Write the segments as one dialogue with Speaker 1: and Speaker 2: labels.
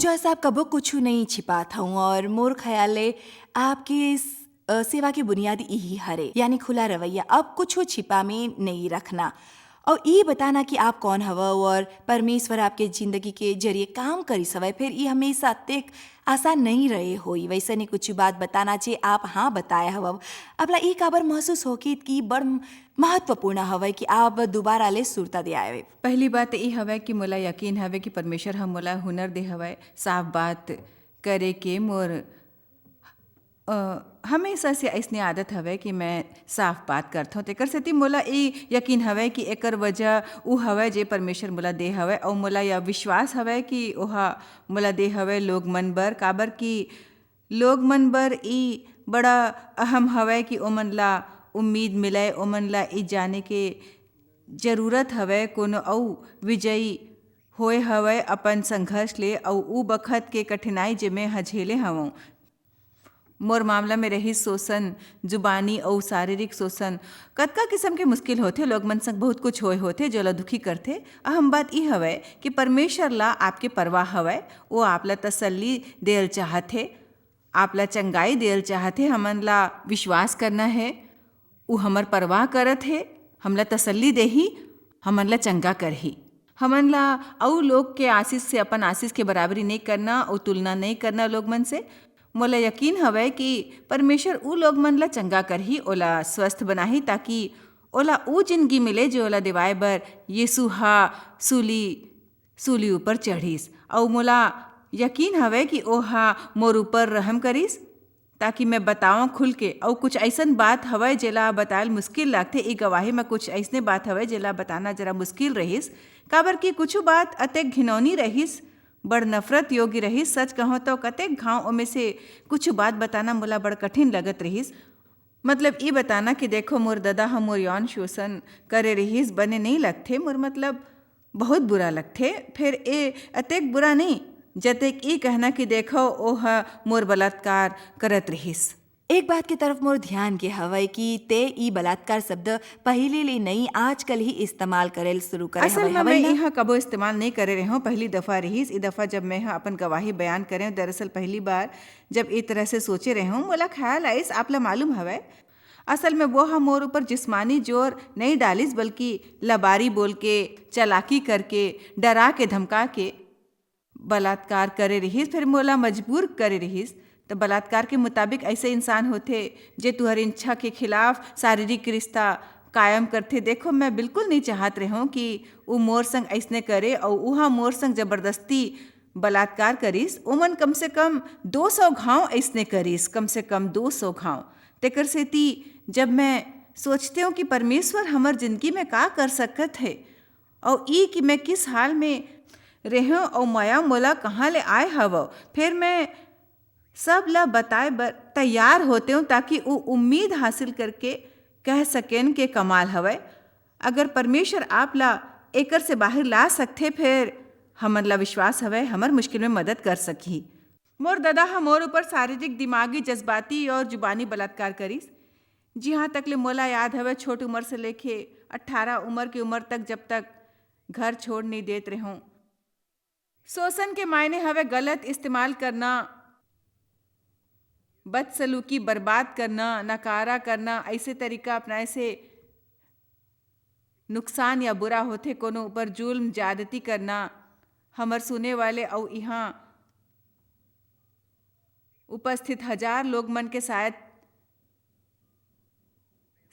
Speaker 1: जौं साहब कबो कुछु नहीं छिपात हऊँ और मोर ख़याले आपकी सेवा के बुनियादी यही हरे, यानी खुला रवैया, अब कुछो छिपा में नहीं रखना और ये बताना कि आप कौन हवं और परमेश्वर आपके ज़िंदगी के ज़रिए काम करिस हवय। फिर ये हमेशा अतेक आसान नहीं रहे होई। वैसने कुछ बात बताना जे आप हाँ बताए हवं। आपला ई काबर महसूस होकित कि बड़ महत्वपूर्ण हवय कि आप दोबारा ले सुरता दे आए।
Speaker 2: पहली बात ई हवय कि मोला यकीन हवय कि परमेश्वर ह मोला हुनर दे हवय साफ बात करे के। मोर हमेशा से अइसने आदत हवय कि मैं साफ बात करथों, तेकर सेती मोला ई यकीन हवय कि एकर वजह उ हवय जे परमेश्वर मोला दे हवय और मोला यह विश्वास हवय कि ओहा मोला दे हवय लोग मन बर। काबर कि लोग मन बर ई बड़ा अहम हवय कि ओमन ला उम्मीद मिलय, ओमन ला ई जाने के जरूरत हवय कोनो अउ विजयी होए हवय अपन संघर्ष ले और उ बखत के कठिनाई जे मैं ह झेले हवं। मोर मामला में रही शोषण, जुबानी और शारीरिक शोषण, कतका किस्म के मुश्किल होथे। लोग मन संग बहुत कुछ होए होथे जो ला दुखी करथे। अहम बात ई हवय कि परमेश्वर ला आपके परवाह हवय, वो आपला तसल्ली देल चाहथे, आपला चंगाई देल चाहथे। हमन ला विश्वास करना है उ हमर परवाह करत है, हमला तसल्ली देही, हमन ला चंगा करही। हमन ला अउ लोग के आशीष से अपन आशीष के बराबरी नहीं करना और तुलना नहीं करना लोग मन से। मोला यकीन हवय कि परमेश्वर उ लोग मन ला चंगा करही, ओला स्वस्थ बनाही, ताकि ओला उ जिंदगी मिले जो ओला दिवाए बर यीशु हा सूली ऊपर चढ़ीस। और मोला यकीन हवय कि ओहा मोर ऊपर रहम करिस ताकि मैं बताऊं खुल के। और कुछ ऐसन बात हवय जेला बतायल मुश्किल लागथे। ई गवाही में कुछ ऐसने बात हवय जेला बताना जरा मुश्किल रहिस, काबर कि कुछ बात अतेक घिनौनी रहिस, बड़ नफरत योग्य रहिस। सच कहूँ तो कतेक घाव ओमे से कुछ बात बताना मोला बड़ कठिन लगत रहिस। मतलब ये बताना कि देखो मोर ददा हम मोर यौन शोषण करे रहिस, बने नहीं लगथे मोर, मतलब बहुत बुरा लगथे। फिर ए अतेक बुरा नहीं जतेक ई कहना कि देखो ओह मोर बलात्कार करत रहिस।
Speaker 1: एक बात की तरफ मोर ध्यान के हवय कि ते ई बलात्कार शब्द पहिले ले नहीं आजकल ही इस्तेमाल करेल शुरू करे
Speaker 2: असल
Speaker 1: हवय
Speaker 2: में
Speaker 1: हवय
Speaker 2: मैं
Speaker 1: ना?
Speaker 2: यहाँ कबो इस्तेमाल नहीं करे रही हूँ, पहली दफ़ा रहीस। ई दफ़ा जब मैं अपन गवाही बयान करे, दरअसल पहली बार जब ई तरह से सोचे रहे हूँ, मोला ख्याल आइस आपला मालूम हवय असल में वो हम मोर ऊपर जिस्मानी जोर नहीं डालिस, बल्कि लबारी बोल के, चालाकी करके, डरा के, धमका के बलात्कार करे रहिस। फिर मोला मजबूर करे रहिस। तो बलात्कार के मुताबिक ऐसे इंसान होते जे तुहर इच्छा के खिलाफ शारीरिक रिश्ता कायम करते। देखो मैं बिल्कुल नहीं चाहत रहे हूँ कि वो मोर संग ऐसने करे और वहाँ मोर संग जबरदस्ती बलात्कार करिस। ओमन कम से कम 200 घाव ऐसने करिस, कम से कम 200 घाव। तेकर सेती जब मैं सोचते हूँ कि परमेश्वर हमर जिंदगी में का कर सकत है और ई कि मैं किस हाल में रहे और माया मोला कहाँ ले आए हव, फिर मैं सब ला बताए बर तैयार होते हूँ ताकि वो उम्मीद हासिल करके कह सकें कि कमाल हवय। अगर परमेश्वर आप ला एकर से बाहर ला सकते, फिर हमन ला विश्वास हवय हमर मुश्किल में मदद कर सकी। मोर दादा हम मोर ऊपर शारीरिक, दिमागी, जज्बाती और जुबानी बलात्कार करिस। जी हाँ, तक ले मोला याद हवय छोट उम्र से लेके 18 उम्र की उम्र तक, जब तक घर छोड़ नहीं देत रहे हूँ। शोषण के मायने हवे गलत इस्तेमाल करना, बदसलूकी, बर्बाद करना, नकारा करना, ऐसे तरीका अपनाए से नुकसान या बुरा होथे। कोनो ऊपर जुल्म ज्यादती करना, हमर सुने वाले और यहाँ उपस्थित हजार लोग मन के शायद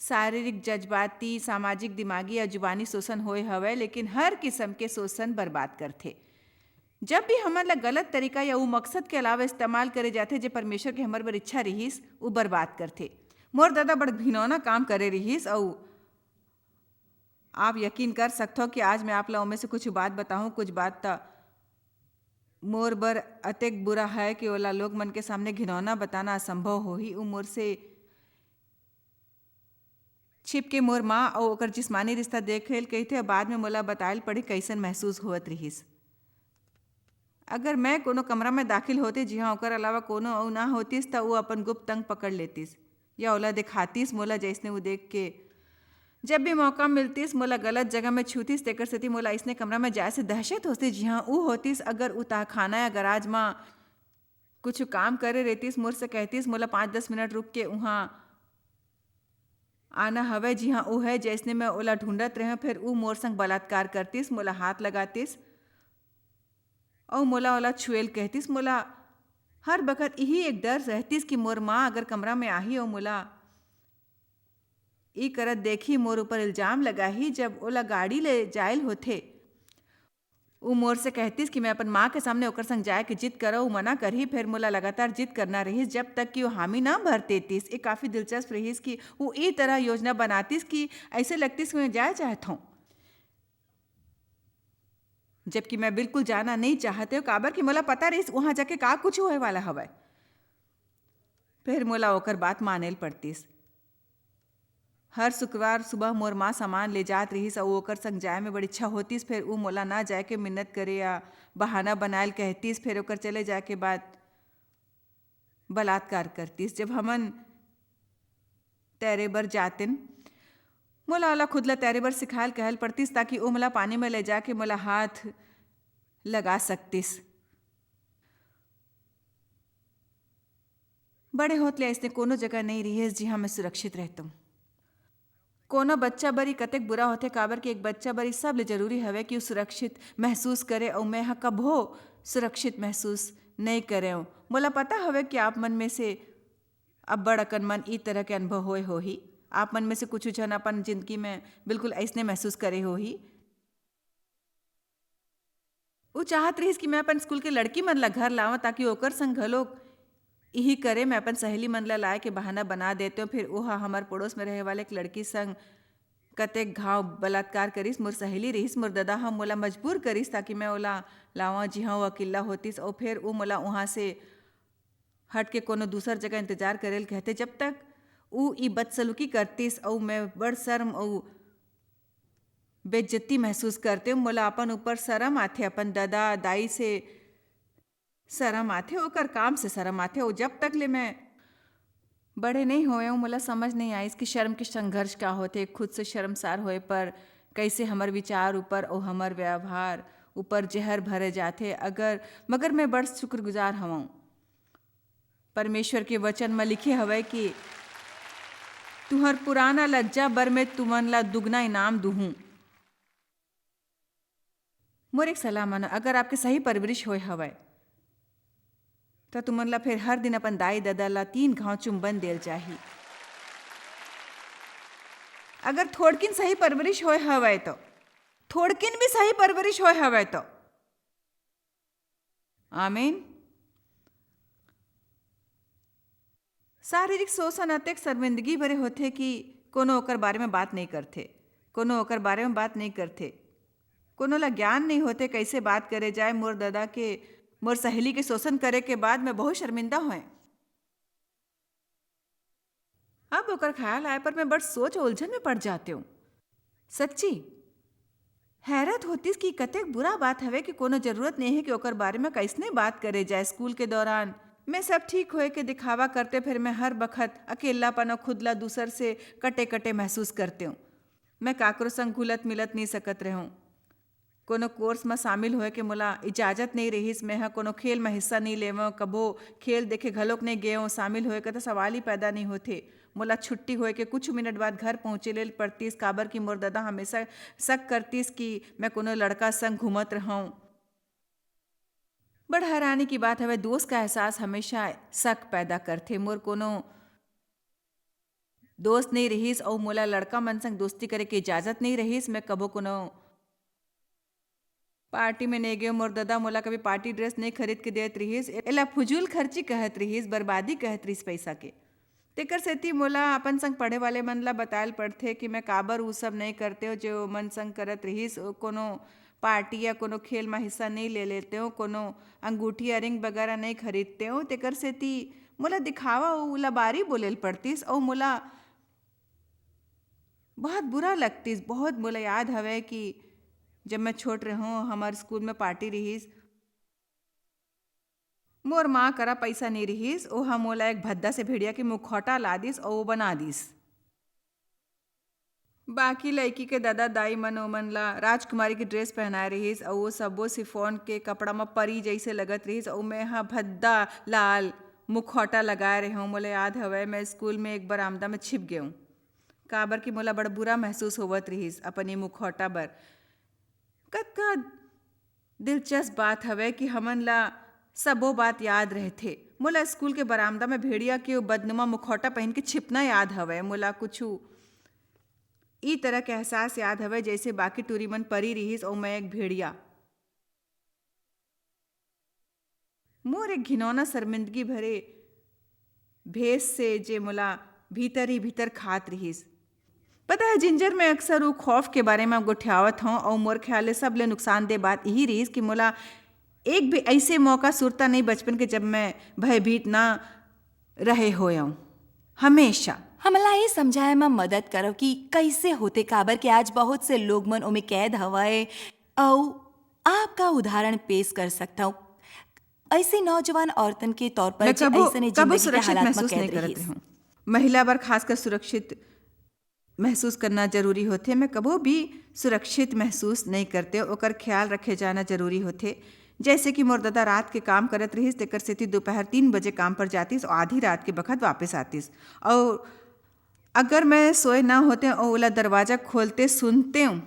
Speaker 2: शारीरिक, जज्बाती, सामाजिक, दिमागी या जुबानी शोषण होए हवय, लेकिन हर किस्म के शोषण बर्बाद करथे। जब भी हमन ला गलत तरीका या वो मकसद के अलावा इस्तेमाल करे जाथे जे परमेश्वर के हमर बर इच्छा रहिस, वो बर्बाद करथे। मोर दादा बड़ घिनौना काम करे रहिस और आप यकीन कर सकथो कि आज मैं आप ला उनमें से कुछ बात बताऊं। कुछ बात तो मोर बर अतेक बुरा है कि ओला लोग मन के सामने घिनौना बताना असंभव होही। उ मोर से छिप के मोर माँ और ओकर जिस्मानी रिश्ता देखेल कहिथे, बाद में मोला बतायल पड़ी कैसन महसूस होत रहिस। अगर मैं कोनो कमरा में दाखिल होती जिहाँ ओकर अलावा कोनो और ना होतीस तो वो अपन गुप्त अंग पकड़ लेतीस या ओला दिखातीस मोला, जैसने वो देख के जब भी मौका मिलतीस मोला गलत जगह में छूतीस तेकर सेती मोला इसने कमरा में जाए से दहशत होती जिहाँ ऊ होतीस अगर ऊ खाना या गराज में कुछ काम करे रहतीस मोर से कहतीस मोला 5-10 मिनट रुक के वहाँ आना हवे जिहाँ ऊ है जैसने मैं ओला ढूंढत रहे फिर ऊ मोर संग बलात्कार करतीस मोला हाथ लगातीस और मोला ओला छुएल कहतीस मोला हर बखत यही एक डर रहतीस कि मोर माँ अगर कमरा में आही और मोला ई करत देखी मोर ऊपर इल्जाम लगाही जब ओला गाड़ी ले जायल होथे ऊ मोर से कहतीस कि मैं अपन माँ के सामने ओकर संग जाए के जिद करो ऊ मना करही फिर मोला लगातार जिद करना रहीस जब तक कि वो हामी ना भर देतीस। ये काफ़ी दिलचस्प रहीस कि वो ई तरह योजना बनातीस कि ऐसे लगतीस कि मैं जाए चाहत हूँ जबकि मैं बिल्कुल जाना नहीं चाहते काबर कि मोला पता रहीस वहाँ जाके का कुछ होए वाला हवय। फिर मोला ओकर बात मानेल पड़तीस। हर शुक्रवार सुबह मोर माँ सामान ले जात रहीस और ओकर संग जाए में बड़ी इच्छा होतीस फिर ऊ मोला ना जाए के मिन्नत करे या बहाना बनायल कहतीस फिर ओकर चले जाए के बाद बलात्कार करतीस। जब हमन तैरे बर जातिन मोला ओला खुदला तैरे बर सिखायल कहल पड़तीस ताकि ओ मोला पानी में ले जाके मोला हाथ लगा सकतीस। बड़े होतले ऐसने कोनो जगह नहीं रहीस जिहाँ मैं सुरक्षित रहता हूँ। कोनो बच्चा बरी कतेक बुरा होथे काबर कि एक बच्चा बरी सब ले जरूरी हवे कि ऊ सुरक्षित महसूस करे और मैं कभो सुरक्षित महसूस नहीं करे। मोला पता हवे कि आप मन में से अब बड़ अकन मन ई तरह के अनुभव होए होही। आप मन में से कुछ जन अपन जिंदगी में बिल्कुल ऐसने महसूस करे होही। ऊ चाहत रहीस कि मैं अपन स्कूल के लड़की मन ला घर लावा ताकि ओकर संग घलोक यही करे। मैं अपन सहेली मन ला लाए के बहाना बना देते हो फिर ओहा हमार पड़ोस में रहे वाले एक लड़की संग कतेक घाव बलात्कार करिस। मोर सहेली रहीस मोर ददा हम मोला मजबूर करिस ताकि मैं ओला लावा जिहाँ वो अकेला होतीस और फिर वो मोला वहाँ से हट के कोनो दूसर जगह इंतजार करेल कहते जब तक ऊ ई बदसलूकी करतीस और मैं बड़ शर्म और बेइज्जती महसूस करते मोला अपन ऊपर शर्म आथे अपन दादा दाई से शर्म आथे ओकर काम से शर्म आथे और जब तक ले मैं बड़े नहीं होए मोला समझ नहीं आई इसकी शर्म के संघर्ष का होते खुद से शर्मसार होए पर कैसे हमर विचार ऊपर और हमर व्यवहार ऊपर जहर भरे जाते। मगर मैं बड़ शुक्रगुजार हूँ परमेश्वर के वचन में लिखे हवे कि तुहर पुराना लज्जा बर में तुमन ला दुगना इनाम दूहूं। मोर एक सलाह मानो अगर आपके सही परवरिश होए हवे तो तुमन ला फिर हर दिन अपन दाई दादा ला 3 घाव चुंबन देल जाही। अगर थोड़किन सही परवरिश होए हवे तो थोड़किन भी सही परवरिश होए हवे तो आमीन। शारीरिक शोषण अतेक शर्मिंदगी भरे होते कि कोनो ओकर बारे में बात नहीं करते कोनो ला ज्ञान नहीं होते कैसे बात करे जाए। मोर सहेली के शोषण करे के बाद मैं बहुत शर्मिंदा हुए। अब ओकर ख्याल आए पर मैं बड़ सोच उलझन में पड़ जाते हूँ। सच्ची हैरत होतीस कि कतेक बुरा बात हवे कि कोनो जरूरत नहीं है कि ओकर बारे में कैसने बात करे जाए। स्कूल के दौरान मैं सब ठीक होए के दिखावा करते फिर मैं हर बखत अकेलापन और खुदला दूसर से कटे कटे महसूस करते हूँ। मैं काकरो संग घुलत मिलत नहीं सकत रहूँ। कोनो कोर्स में शामिल होए के मोला इजाजत नहीं रहीस। मैं कोनो खेल में हिस्सा नहीं लेवं कबो खेल देखे घलोक नहीं गए शामिल होए के तो सवाल ही पैदा नहीं होते। मोला छुट्टी होए के कुछ मिनट बाद घर पहुँचे ले पड़तीस काबर की मोर दादा हमेशा शक करतीस कि मैं कोनो लड़का संग घूमत रहूँ। बड़ हैरानी की बात हवे दोस्त का एहसास हमेशा शक पैदा करथे। मोर कोनो दोस्त नहीं रहीस और मोला लड़का मन संग दोस्ती करे के इजाजत नहीं रहीस। मैं कबो कोनो पार्टी में नहीं गए। मोर दादा मोला कभी पार्टी ड्रेस नहीं खरीद के देत रहीस। एला फजूल खर्ची कहत रहीस बर्बादी कहत रहीस पैसा के। तेकर सेती मोला अपन संग पढ़े वाले मन ला बतायल पड़थे कि मैं काबर उ सब नहीं करते हो जो मन संग करत रहीस। कोनो पार्टी या कोनो खेल में हिस्सा नहीं ले लेते हो कोनो अंगूठी या रिंग वगैरह नहीं खरीदते हो। तेकर सेती मोला दिखावा उलाबारी बोलेल पड़तीस और मोला बहुत बुरा लगतीस। बहुत मोला याद हवे कि जब मैं छोट रहूँ हमार स्कूल में पार्टी रहीस। मोर माँ करा पैसा नहीं रहीस ओहा मोला एक भद्दा से भेड़िया के मुखौटा ला दिस और वो बना दिस। बाकी लड़की के दादा दाई मन ओमन ला राजकुमारी की ड्रेस पहनाए रहीस और वो सब्बो सिफोन के कपड़ा में परी जैसे लगत रहीस और मैं हाँ भद्दा लाल मुखौटा लगाए रही हूँ। मोला याद हवे मैं स्कूल में एक बार आमदा में छिप गई हूँ काबर कि मोला बड़ा बुरा महसूस होवत रहीस अपन ये मुखौटा बर। कतका दिलचस्प बात हवे कि हमन ला सबो बात याद रहथे। मोला स्कूल के बरामदा में भेड़िया के बदनुमा मुखौटा पहन के छिपना याद हवे। मोला कुछू ई तरह के एहसास याद हवे जैसे बाकी टूरी मन परी रहीस और मैं एक भेड़िया। मोर एक घिनौना शर्मिंदगी भरे भेस से जे मोला भीतर ही भीतर खात रहीस। पता है जिंजर में अक्सर वो खौफ के बारे में गोठियावत हूँ और मोर ख्याल सब ले नुकसानदेह बात यही रहीस कि मोला एक भी ऐसे मौका सुरता नहीं बचपन के जब मैं भयभीत ना रहे होऊं। हमेशा
Speaker 1: हमला ये समझाए में मदद करो कि कैसे होते काबर के आज बहुत से लोग मन ओमे कैद हवाए। और आपका उदाहरण पेश कर सकता हूँ ऐसी नौजवान औरतन के तौर पर
Speaker 2: मैं
Speaker 1: जो
Speaker 2: कबो
Speaker 1: ऐसने
Speaker 2: कबो
Speaker 1: जिंदगी के
Speaker 2: सुरक्षित
Speaker 1: हालात में
Speaker 2: महसूस नहीं
Speaker 1: कैद
Speaker 2: करत
Speaker 1: रहीस।
Speaker 2: हूँ। महिला बर खासकर सुरक्षित महसूस करना जरूरी होते। मैं कबो भी सुरक्षित महसूस नहीं करते ओकर ख्याल रखे जाना जरूरी होते। जैसे कि मोर दादा रात के काम करत रहीस तेकर सेती दोपहर 3 बजे काम पर जातीस और आधी रात के बखत वापस आतीस और अगर मैं सोए ना होते और ओला दरवाजा खोलते सुनते हूँ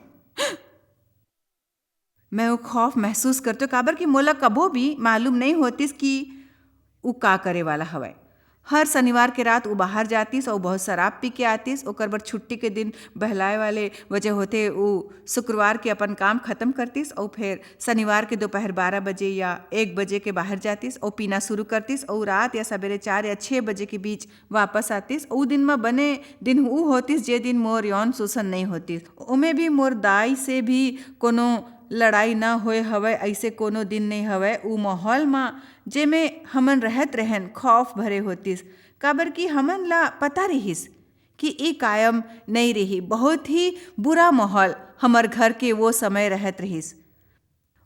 Speaker 2: मैं वो खौफ महसूस करते काबर कि मोला कबो भी मालूम नहीं होतीस कि वो का करे वाला हवय। हर शनिवार के रात वो बाहर जातीस और बहुत शराब पी के आतीस। ओकर बर छुट्टी के दिन बहलाए वाले वजह होते वो शुक्रवार के अपन काम खत्म करतीस और फिर शनिवार के दोपहर 12 बजे या 1 बजे के बाहर जातीस और पीना शुरू करतीस और रात या सवेरे 4 या 6 बजे के बीच वापस आतीस। ओ दिन में बने दिन वो होतीस जे दिन मोर यौन शोषण नहीं होतीस। ओमे भी मोर दाई से भी कोनो लड़ाई ना होए हवय ऐसे कोनो दिन नहीं हवय। उ माहौल में जेमे हमन रहत रहन खौफ भरे होतीस काबर कि हमन ला पता रहीस कि ई कायम नहीं रही। बहुत ही बुरा माहौल हमर घर के वो समय रहत रहीस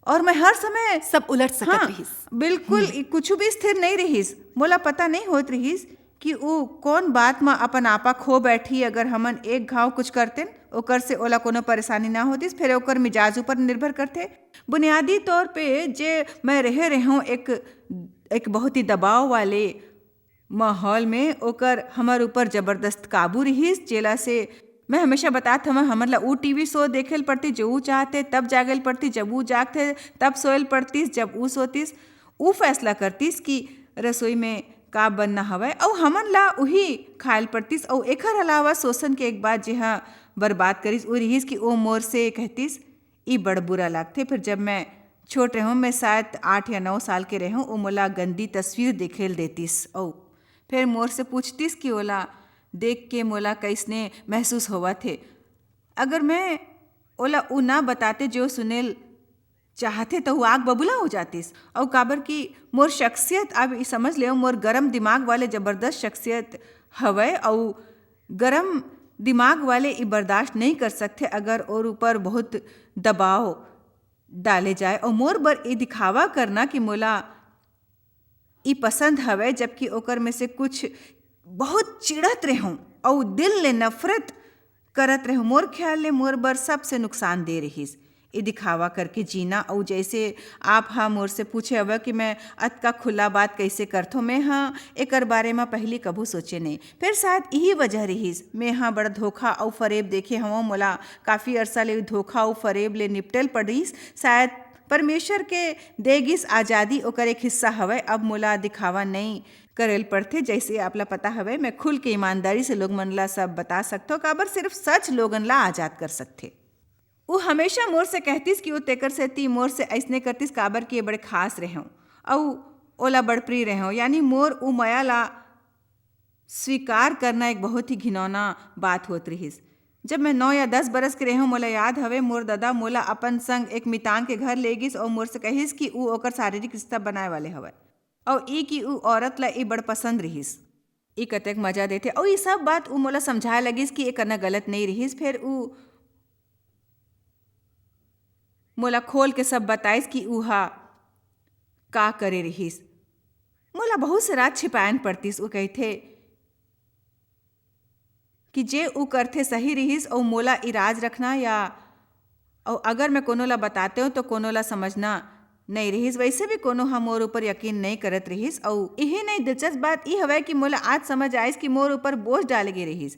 Speaker 2: और मैं हर समय
Speaker 1: सब उलट सकत रहीस।
Speaker 2: बिल्कुल कुछ भी स्थिर नहीं रहीस। मोला पता नहीं होत रहीस कि वो कौन बात में अपन आपा खो बैठी। अगर हमन एक घाव कुछ करते ओकर से ओला कोनो परेशानी ना होतीस फिर ओकर मिजाज ऊपर निर्भर करते। बुनियादी तौर पे जे मैं रहे हूँ एक बहुत ही दबाव वाले माहौल में ओकर हमर ऊपर जबरदस्त काबू रहीस। जेला से मैं हमेशा बतात हूँ हमन ला ऊ टीवी शो देखेल पड़ती जो ऊ चाहते तब जागेल पड़ती जब ऊ जागते तब सोएल पड़तीस जब ऊ सोतीस। ऊ फैसला करतीस कि रसोई में का बनना हवय और हमन ला वही खायल पड़तीस। और एकर अलावा शोषण के एक बात जिहा बर्बाद करीस वो रहीस कि ओ मोर से कहतीस ई बड़ बुरा लागथे। फिर जब मैं छोट रहूँ मैं शायद 8 या 9 साल के रहूँ ओ मोला गंदी तस्वीर देखेल देतीस और फिर मोर से पूछतीस कि ओला देख के मोला कैसने महसूस होवा थे। अगर मैं ओला ऊ ना बताते जो सुनेल चाहते तो वो आग बबूला हो जातीस। और काबर की मोर शख्सियत अब समझ ले मोर गरम दिमाग वाले जबरदस्त शख्सियत हवय और गरम दिमाग वाले ई बर्दाश्त नहीं कर सकते अगर और ऊपर बहुत दबाव डाले जाए। और मोर बर ये दिखावा करना कि मोला ई पसंद हवय जबकि ओकर में से कुछ बहुत चिढ़त रहूं और दिल ले नफरत करत रहूं। मोर ख्याल ले मोर बर सबसे नुकसान दे रहीस ये दिखावा करके जीना। और जैसे आप हाँ मोर से पूछे हवा कि मैं अतका खुला बात कैसे करथो मैं हाँ एकर बारे में पहले कभू सोचे नहीं। फिर शायद यही वजह रहीस मैं हाँ बड़ा धोखा और फरेब देखे हूँ। मोला काफ़ी अरसा ले धोखा और फरेब ले निपटल पड़ीस। शायद परमेश्वर के देगिस आज़ादी ओकर एक हिस्सा हवय। अब मोला दिखावा नहीं करेल पड़थे। जैसे आपला पता हवय मैं खुल के ईमानदारी से लोग मन ला सब बता सकथो काबर सिर्फ सच लोगन ला आज़ाद कर सकथे। वो हमेशा मोर से कहतीस कि वो तेकर से ती मोर से ऐसने करतीस काबर कि ये बड़े खास रहूं और ओला बड़ प्रिय रहूं। यानी मोर ऊ माया ला स्वीकार करना एक बहुत ही घिनौना बात होत रहीस। जब मैं 9 या 10 बरस के रहूं मोला याद हवे मोर दादा मोला अपन संग एक मितान के घर ले गिस और मोर से कहिस कि ऊ ओकर शारीरिक रिश्ता बनाए वाले हवय और ई कि ऊ औरत ला ई बड़ पसंद रहीस। ई कतेक मजा देथे और ई सब बात ऊ मोला समझाए लगिस कि ये करना गलत नहीं रहीस। फिर ऊ मोला खोल के सब बताइस कि ऊहा का करे रहीस। मोला बहुत से रात छिपायन पड़तीस। वो कहथे कि जे ऊ करथे सही रहिस और मोला इराज रखना या और अगर मैं कोनो ला बताते हो तो कोनो ला समझना नहीं रहिस। वैसे भी कोनो हम मोर ऊपर यकीन नहीं करत रहिस। और यही नहीं दिलचस्प बात ई हवय कि मोला आज समझ आइस कि मोर ऊपर बोझ डाले गे रहिस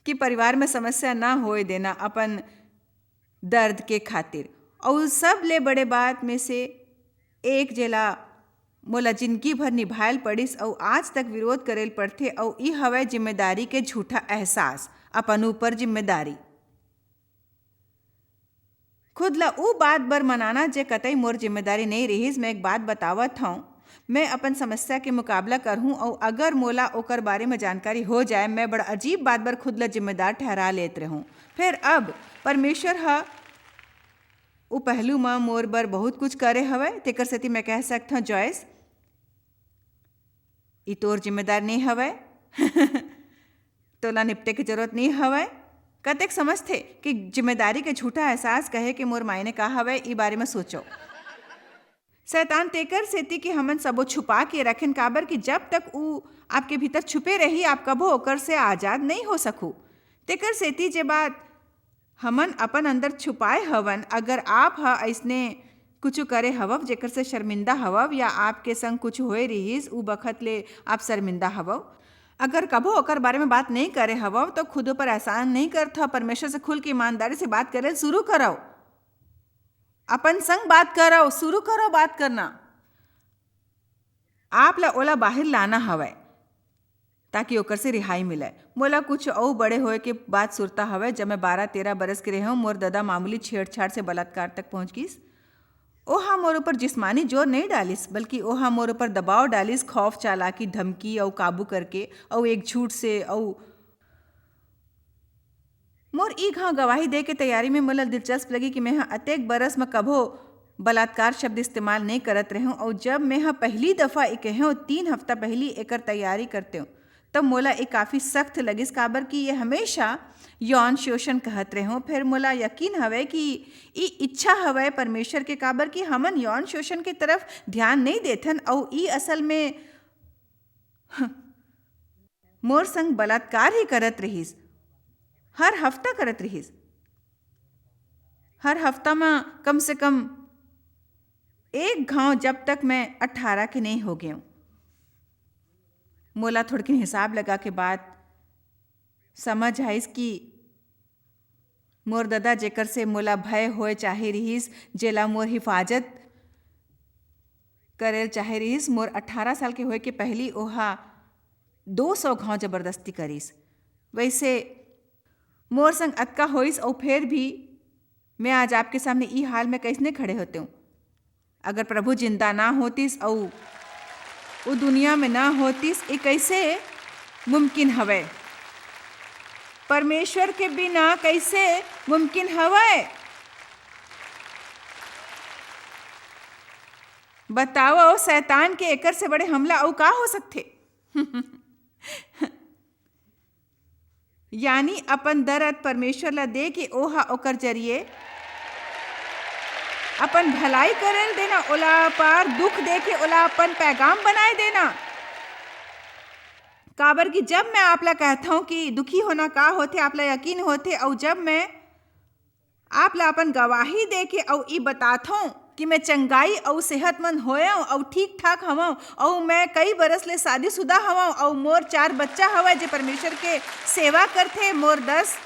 Speaker 2: कि परिवार में समस्या ना होए देना अपन दर्द के खातिर। और सब ले बड़े बात में से एक जेला मोला जिंदगी भर निभायल पड़िस और आज तक विरोध करेल पड़थे और ई हवय जिम्मेदारी के झूठा एहसास, अपन ऊपर जिम्मेदारी। खुद ला ऊ बात बर मनाना जे कतई मोर जिम्मेदारी नहीं रहिस। मैं एक बात बतावत हूँ, मैं अपन समस्या के मुकाबला करहूँ और अगर मोला ओकर बारे में जानकारी हो जाए मैं बड़ा अजीब बात बर खुद ला जिम्मेदार ठहरा लेत रहूँ। फिर अब परमेश्वर ह ऊ पहलू में मोर बर बहुत कुछ करे हवय, तेकर सेती मैं कह सकत हूँ जॉयस ई तोर जिम्मेदार नहीं हवय तोला निपटे की जरूरत नहीं हवय। कतेक समझथे कि जिम्मेदारी के झूठा एहसास कहे कि मोर मायने का हवय, ई बारे में सोचो। शैतान तेकर सेती कि हमन सबो छुपा के रखें, काबर कि जब तक ऊ आपके भीतर छुपे रही आप कबो ओकर से आजाद नहीं हो सकू। तेकर सेती जे बात हमन अपन अंदर छुपाए हवन, अगर आप ऐसने कुछ करे हवव जेकर से शर्मिंदा हवव या आपके संग कुछ होए रहिस ऊ बखत ले आप शर्मिंदा हवव, अगर कबो ओकर बारे में बात नहीं करे हवव तो खुद ऊपर एहसान नहीं करता। परमेश्वर से खुल के ईमानदारी से बात करे शुरू करो, अपन संग बात करो, शुरू करो बात करना। आप ला ओला बाहर लाना हवय ताकि ओकर से रिहाई मिले। मोला कुछ और बड़े होए के बात सुरता हवय। जब मैं 12-13 बरस के रहूं मोर दादा मामूली छेड़छाड़ से बलात्कार तक पहुंच गिस। ओहा मोर ऊपर जिस्मानी जोर नहीं डालिस बल्कि ओहा मोर ऊपर दबाव डालिस, खौफ, चालाकी, धमकी और काबू करके और एक झूठ से। और मोर ई घाव गवाही दे के तैयारी में मोला दिलचस्प लगी कि मैं अतेक बरस में कभो बलात्कार शब्द इस्तेमाल नहीं करत रहूं। और जब मैं पहली दफ़ा एक कहूँ 3 हफ्ता पहली एकर तैयारी करते हूँ तब मोला एक काफ़ी सख्त लगिस, काबर कि ये हमेशा यौन शोषण कहत रहूं। फिर मोला यकीन हवय कि ई इच्छा हवय परमेश्वर के, काबर कि हमन यौन शोषण के तरफ ध्यान नहीं देथन और ई असल में मोर संग बलात्कार ही करत रहिस। हर हफ्ता करत रहिस। हर हफ्ता में कम से कम एक घाव जब तक मैं 18 के नहीं हो गया। मोला थोड़किन हिसाब लगा के बात समझ आइस कि मोर दादा जेकर से मोला भय होए चाहे रहिस, जेला मोर हिफाजत करेल चाहे रहिस, मोर 18 साल के होए के पहली ओहा 200 घाव जबरदस्ती करिस। वैसे मोर संग अतका होइस और फिर भी मैं आज आपके सामने ई हाल में कैसने खड़े होते हूँ। अगर प्रभु जिंदा ना होतिस और वो दुनिया में ना होतिस, ये कैसे मुमकिन हवय? परमेश्वर के बिना कैसे मुमकिन हवय? बताओ, शैतान के एकर से बड़े हमला और का हो सकथे? यानी अपन दर्द परमेश्वर ला दे के ओहा ओकर जरिए अपन भलाई करेल देना, ओला पार दुख दे के ओला अपन पैगाम बनाए देना। काबर कि जब मैं आपला कहता हूँ कि दुखी होना का होते, आपला यकीन होते, और जब मैं आपला अपन गवाही दे के और ई बताता हूँ कि मैं चंगाई और सेहतमंद होया और ठीक ठाक हवा और मैं कई बरस ले शादीशुदा हवा और मोर 4 बच्चा हवा जे परमेश्वर के सेवा करथे, मोर 10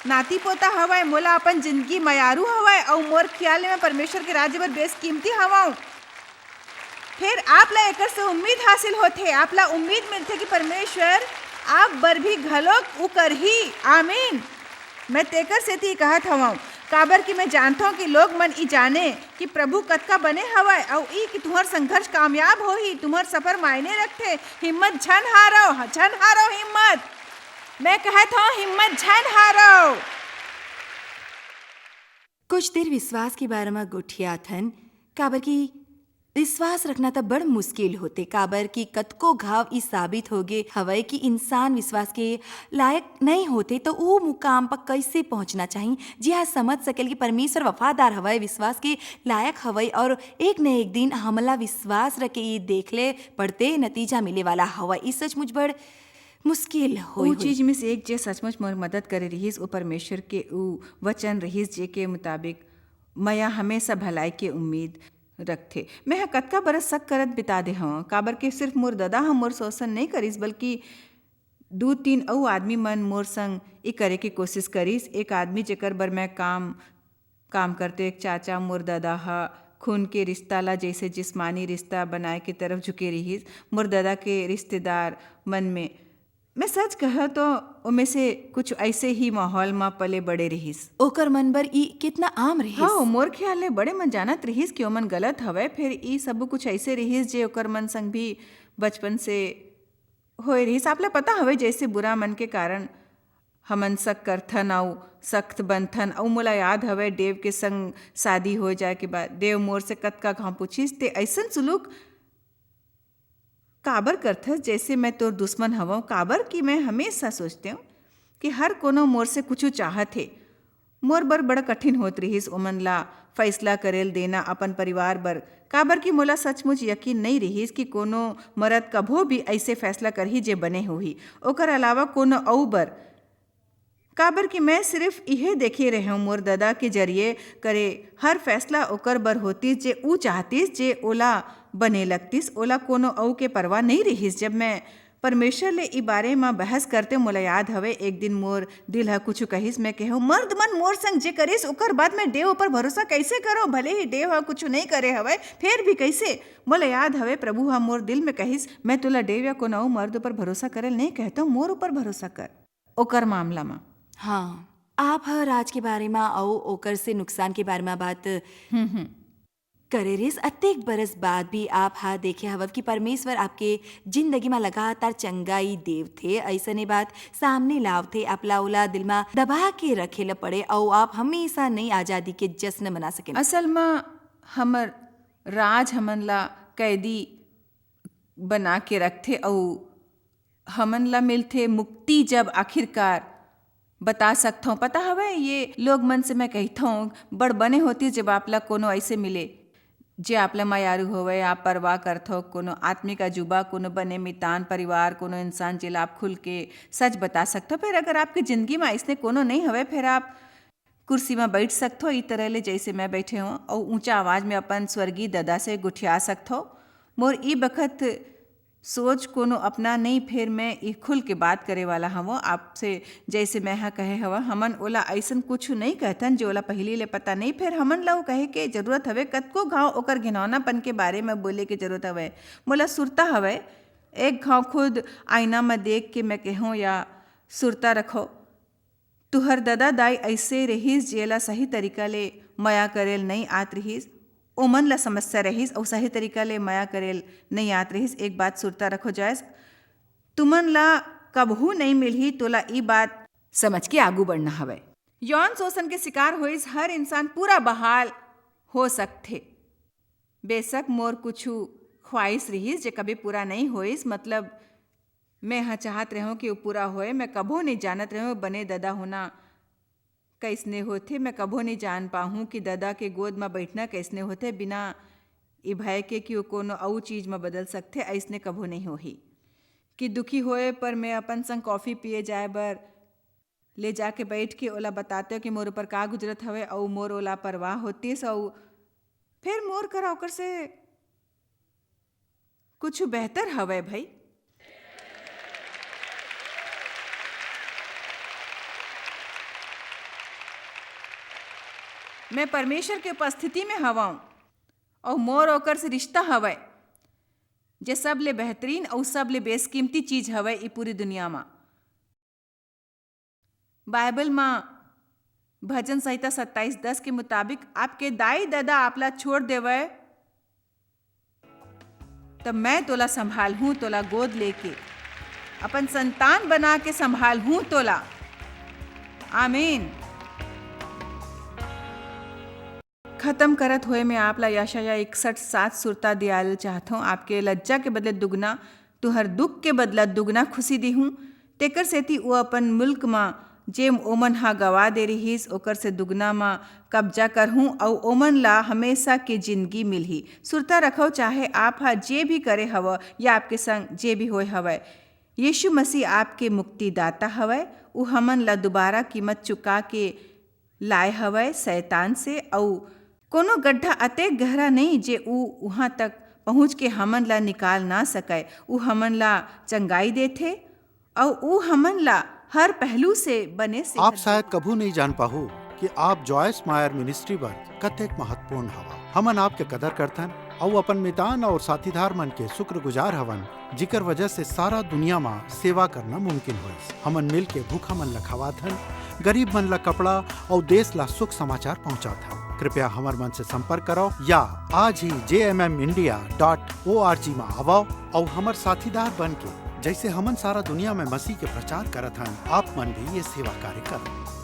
Speaker 2: नाती पोता हवाय, मोला अपन जिंदगी मयारू हवाय और मोर ख्याल में परमेश्वर के राज्य बर बेस कीमती हवाऊं। फिर आप ला एकर से उम्मीद हासिल होथे, आप ला उम्मीद मिलथे कि परमेश्वर आप बर भी घलोक उ करही। आमीन। मैं तेकर सेती कहत हवाऊं, काबर कि मैं जानता हूँ कि लोग मन ई जाने कि प्रभु कतका बने हवाय और ई कि तुम्हार संघर्ष कामयाब होही, तुम्हार सफर मायने रखथे। हिम्मत झन हारो हिम्मत। मैं कहता हूँ हिम्मत झन हारो।
Speaker 1: कुछ देर विश्वास के बारे में गुठिया थन, काबर की विश्वास रखना तो बड़ मुश्किल होते, काबर की कतको घाव ई साबित होगे हवय कि इंसान विश्वास के लायक नहीं होते तो वो मुकाम पर कैसे पहुंचना चाहिए। जी हाँ, समझ सकेल कि परमेश्वर वफादार हवय, विश्वास के लायक हवय और एक न एक दिन हमला विश्वास रखे ये देख ले पड़ते नतीजा मिले वाला हवय। ई सचमुच बड़ मुश्किल होई
Speaker 2: ऊ चीज में से एक जे सचमुच मोर मदद करे रहीस वो परमेश्वर के ऊ वचन रहीस जे के मुताबिक मया हमेशा भलाई के उम्मीद रखथे। मैं ह कतका बरस शक करत बिता दे हव, काबर के सिर्फ मोर ददा ह मोर शोषण नहीं करिस बल्कि 2-3 अउ आदमी मन मोर संग ई करे के कोशिश करिस। एक आदमी जेकर बर मैं काम करते, एक चाचा मोर ददा ह खून के रिश्ता ला जैसे जिस्मानी रिश्ता बनाए के तरफ झुके रहीस। मोर ददा के रिश्तेदार मन में मैं सच कह तो ओमे से कुछ ऐसे ही माहौल में पले बड़े रहीस।
Speaker 1: ओकर मन बर ई कितना आम रहिस।
Speaker 2: हाँ, मोर ख्याल ले बड़े मन जानत रहीस कि ओमन गलत हवे, फिर ई सब कुछ ऐसे रहीस जे ओकर मन संग भी बचपन से होए रहीस। आपला पता हवे जैसे बुरा मन के कारण हमन शक करथन अउ सख्त बनथन। अउ मोला याद हवे देव के संग शादी हो जाए के बाद देव मोर से कतका घाव पूछिस ते ऐसन सुलूक काबर करथस जैसे मैं तोर दुश्मन हवं। काबर कि मैं हमेशा सोचते हूँ कि हर कोनो मोर से कुछ चाहत हे। मोर बर बड़ा कठिन होत रहीस ओमन ला फैसला करेल देना अपन परिवार बर, काबर कि मोला सचमुच यकीन नहीं रहीस कि कोनो मरद कभो भी ऐसे फैसला करही जे बने होही ओकर अलावा कोनो अउ बर। काबर कि मैं सिर्फ इहे देखे रहे हूँ मोर ददा के जरिए करे हर फैसला ओकर बर होतिस जे ऊ चाहतिस, जे ओला बने लगतिस। ओला कोनो अउ के परवाह नहीं रहीस। जब मैं परमेश्वर ले ई बारे में बहस करते मोला याद हवे एक दिन मोर दिल ह कुछ कहिस। मैं कहूँ मर्द मन मोर संग जे करिस ओकर बाद मैं देव ऊपर भरोसा कैसे करो, भले ही देव ह कुछ नहीं करे हवे फिर भी कैसे। मोला याद हवे प्रभु ह मोर दिल में कहिस मैं तोला देव या कोनो अउ मर्द ऊपर भरोसा करल नहीं कहता, मोर ऊपर भरोसा कर ओकर मामला में।
Speaker 1: हाँ, आप ह राज के बारे में और ओकर से नुकसान के बारे में बात करे रिस। अतेक बरस बाद भी आप हा देखे हव कि परमेश्वर आपके जिंदगी में लगातार चंगाई देव थे, ऐसने बात सामने लाव थे। आपला ओला दिल में दबा के रखे ल पड़े और आप हमेशा नई आजादी के जश्न मना सके।
Speaker 2: असल में हमर राज हमन ला कैदी बना के रखते और हमन ला मिलते मुक्ति जब आखिरकार बता सकता हूँ। पता हवे ये लोग मन से मैं कहता हूँ बड़ बने होती जब आपला कोनो ऐसे मिले जे आपला मायारू होवे, आप परवाह करथो, कोनो आत्मिक अजूबा, कोनो बने मितान परिवार, कोनो इंसान जेला आप खुल के सच बता सकथो। फिर अगर आपके जिंदगी में ऐसने कोनो नहीं हवे फिर आप कुर्सी में बैठ सकथो ई तरह ले जैसे मैं बैठे हूँ और ऊंचा आवाज में अपन स्वर्गीय ददा से गुठिया सकथो। मोर ई बखत सोच कोनो अपना नहीं, फिर मैं ई खुल के बात करे वाला हवो आपसे जैसे मैं हा कहे हवा। हमन ओला ऐसन कुछ नहीं कहतन जो ओला पहली ले पता नहीं, फिर हमन ला कहे के जरूरत हवे कतको घाव ओकर घिनौनापन के बारे में बोले के जरूरत हवे। मोला सुरता हवे एक घाव खुद आईना में देख के मैं कहूँ या सुरता रखो तुहर ददा दाई ऐसे रहीस जेला सही तरीका ले मया करेल नहीं आत रहीस, ओमन ला समस्या रहीस और सही तरीका ले मया करेल नहीं आत रहीस। एक बात सुरता रखो जायस तुमन ला कबहू नहीं मिलही, तोला ई बात समझ के आगू बढ़ना हवे। यौन शोषण के शिकार होइस हर इंसान पूरा बहाल हो सकथे। बेशक मोर कुछू ख्वाहिश रहीस जे कभी पूरा नहीं होइस, मतलब मैं हाँ चाहत रहूं कि वो पूरा होए। मैं कभो नहीं जानत रहूं बने ददा होना कैसने होते, मैं कभो नहीं जान पाहूँ कि ददा के गोद में बैठना कैसने होते बिना ई भय के कि वो कोनो अउ चीज में बदल सकते। ऐसने कभो नहीं होही कि दुखी होए पर मैं अपन संग कॉफ़ी पिए जाए बर ले जाके बैठ के ओला बताते हो कि मोर ऊपर का गुजरत हवे और मोर ओला परवाह होतीस और फिर मोर करा ओकर से कुछ बेहतर हवे भाई। मैं परमेश्वर के उपस्थिति में हवाऊं और मोर ओकर से रिश्ता हवे जे सब ले बेहतरीन और सब ले बेसकीमती चीज हवे ई पूरी दुनिया में। बाइबल में भजन संहिता 27:10 के मुताबिक आपके दाई दादा आपला छोड़ देवे तब मैं तोला संभाल हूं, तोला गोद लेके अपन संतान बना के संभाल हूं तोला। आमीन। खत्म करत हुए मैं आपला यशाया 61:7 सुरता दियाल चाहता हूँ। आपके लज्जा के बदले दुगना, तुहर दुख के बदला दुगना खुशी दी हूँ। तेकर सेती वो अपन मुल्क में जेम ओमन हा गवा दे रहीस ओकर से दुगना में कब्जा कर हूँ और ओमन ला हमेशा के जिंदगी मिलही। सुरता रखो चाहे आप हा जे भी करे हव या आपके संग जे भी होए हवे यीशु मसीह आपके मुक्तिदाता हवय। उ हमन ला दोबारा कीमत चुका के लाए हवय शैतान से। और कोनो गड्ढा अतेक गहरा नहीं जे उ वहाँ तक पहुँच के हमन ला निकाल ना सके। उ हमन ला चंगाई देथे और उ हमन ला हर पहलू से बने से।
Speaker 3: आप शायद कभू नहीं जान पाहु कि आप जॉयस मायर मिनिस्ट्री बर कतेक महत्वपूर्ण हवा। हमन आपके कदर करथन और अपन मितान और साथीदार मन के शुक्रगुजार हवन, जिकर वजह से सारा दुनिया में सेवा करना मुमकिन हो। हमन मिल के भूखा मन ला खवाथन, गरीब मन ला कपड़ा और देश ला सुख समाचार पहुँचाथन। कृपया हमार मन से संपर्क करो या आज ही jmmindia.org में आओ और हमार साथीदार बन के जैसे हमन सारा दुनिया में मसीह के प्रचार करत हन, आप मन भी ये सेवा कार्य करो।